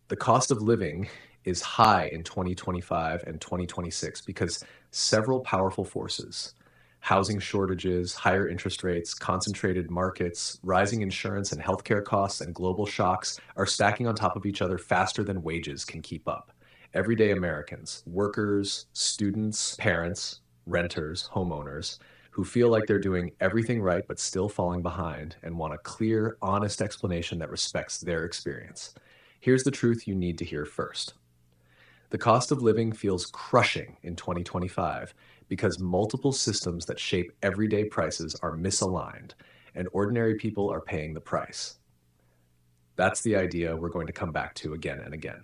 The cost of living is high in 2025 and 2026 because several powerful forces, housing shortages, higher interest rates, concentrated markets, rising insurance and healthcare costs, and global shocks are stacking on top of each other faster than wages can keep up. Everyday Americans, workers, students, parents, renters, homeowners, who feel like they're doing everything right but still falling behind and want a clear, honest explanation that respects their experience. Here's the truth you need to hear first. The cost of living feels crushing in 2025 because multiple systems that shape everyday prices are misaligned, and ordinary people are paying the price. That's the idea we're going to come back to again and again.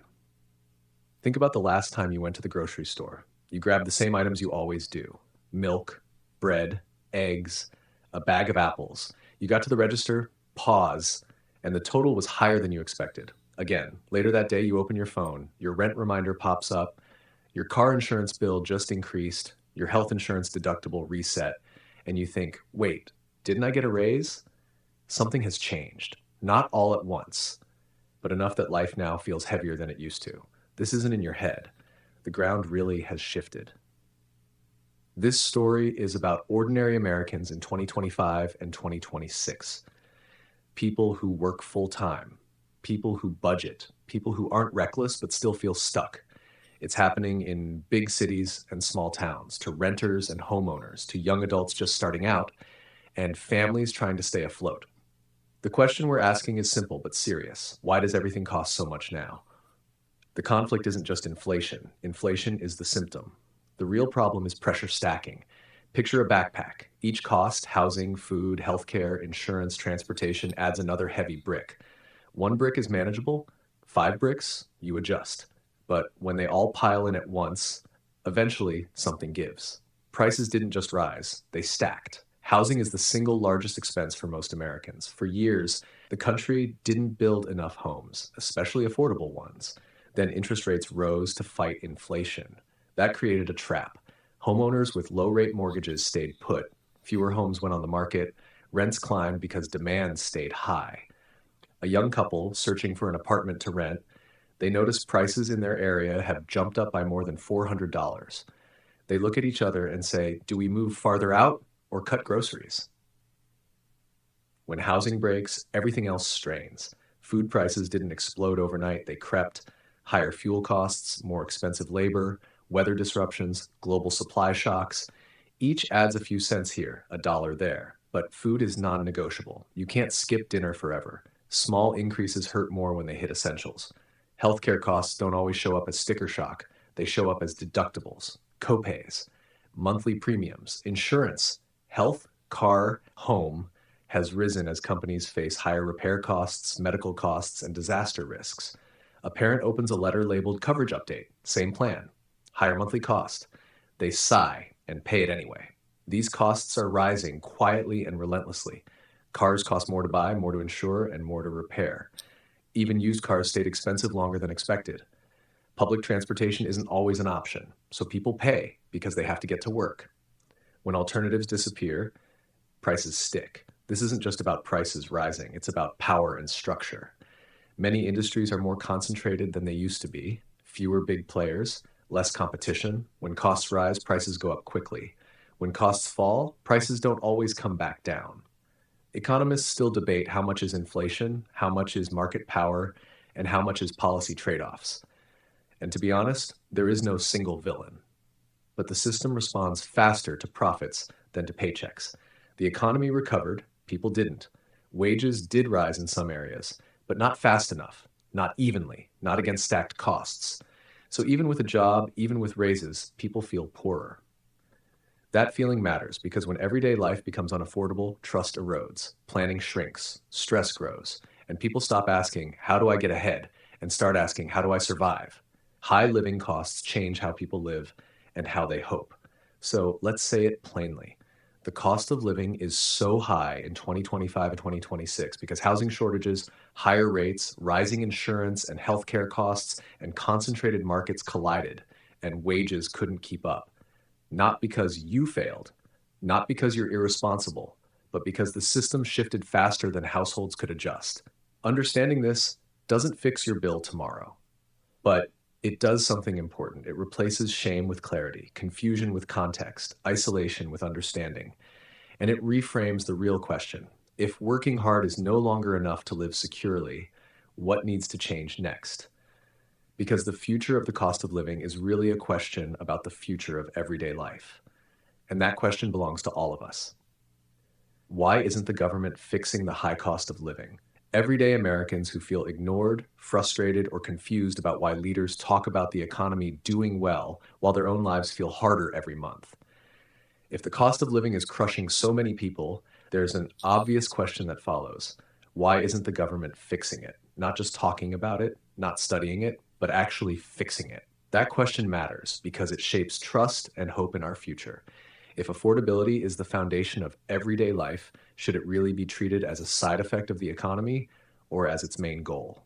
Think about the last time you went to the grocery store. You grabbed the same items you always do: milk, bread, eggs, a bag of apples. You got to the register, pause, and the total was higher than you expected. Again, later that day, you open your phone, your rent reminder pops up, your car insurance bill just increased, your health insurance deductible reset, and you think, wait, didn't I get a raise? Something has changed. Not all at once, but enough that life now feels heavier than it used to. This isn't in your head. The ground really has shifted. This story is about ordinary Americans in 2025 and 2026. People who work full time, people who budget, people who aren't reckless but still feel stuck. It's happening in big cities and small towns, to renters and homeowners, to young adults just starting out, and families trying to stay afloat. The question we're asking is simple but serious. Why does everything cost so much now? The conflict isn't just inflation. Inflation is the symptom. The real problem is pressure stacking. Picture a backpack. Each cost, housing, food, healthcare, insurance, transportation, adds another heavy brick. One brick is manageable. 5 bricks, you adjust. But when they all pile in at once, eventually something gives. Prices didn't just rise, they stacked. Housing is the single largest expense for most Americans. For years, the country didn't build enough homes, especially affordable ones. Then interest rates rose to fight inflation. That created a trap. Homeowners with low-rate mortgages stayed put. Fewer homes went on the market. Rents climbed because demand stayed high. A young couple searching for an apartment to rent, they notice prices in their area have jumped up by more than $400. They look at each other and say, do we move farther out or cut groceries? When housing breaks, everything else strains. Food prices didn't explode overnight, they crept. Higher fuel costs, more expensive labor, weather disruptions, global supply shocks. Each adds a few cents here, a dollar there. But food is non-negotiable. You can't skip dinner forever. Small increases hurt more when they hit essentials. Healthcare costs don't always show up as sticker shock. They show up as deductibles, copays, monthly premiums, insurance. Health, car, home has risen as companies face higher repair costs, medical costs, and disaster risks. A parent opens a letter labeled coverage update, same plan, higher monthly cost. They sigh and pay it anyway. These costs are rising quietly and relentlessly. Cars cost more to buy, more to insure, and more to repair. Even used cars stayed expensive longer than expected. Public transportation isn't always an option, so people pay because they have to get to work. When alternatives disappear, prices stick. This isn't just about prices rising, it's about power and structure. Many industries are more concentrated than they used to be. Fewer big players, less competition. When costs rise, prices go up quickly. When costs fall, prices don't always come back down. Economists still debate how much is inflation, how much is market power, and how much is policy trade-offs. And to be honest, there is no single villain. But the system responds faster to profits than to paychecks. The economy recovered, people didn't. Wages did rise in some areas, but not fast enough, not evenly, not against stacked costs. So even with a job, even with raises, people feel poorer. That feeling matters because when everyday life becomes unaffordable, trust erodes, planning shrinks, stress grows, and people stop asking, how do I get ahead? And start asking, how do I survive? High living costs change how people live and how they hope. So let's say it plainly. The cost of living is so high in 2025 and 2026 because housing shortages, higher rates, rising insurance and healthcare costs, and concentrated markets collided, and wages couldn't keep up. Not because you failed, not because you're irresponsible, but because the system shifted faster than households could adjust. Understanding this doesn't fix your bill tomorrow. But it does something important. It replaces shame with clarity, confusion with context, isolation with understanding, and it reframes the real question. If working hard is no longer enough to live securely, what needs to change next? Because the future of the cost of living is really a question about the future of everyday life. And that question belongs to all of us. Why isn't the government fixing the high cost of living? Everyday Americans who feel ignored, frustrated, or confused about why leaders talk about the economy doing well while their own lives feel harder every month. If the cost of living is crushing so many people, there's an obvious question that follows. Why isn't the government fixing it? Not just talking about it, not studying it, but actually fixing it. That question matters because it shapes trust and hope in our future. If affordability is the foundation of everyday life, should it really be treated as a side effect of the economy or as its main goal?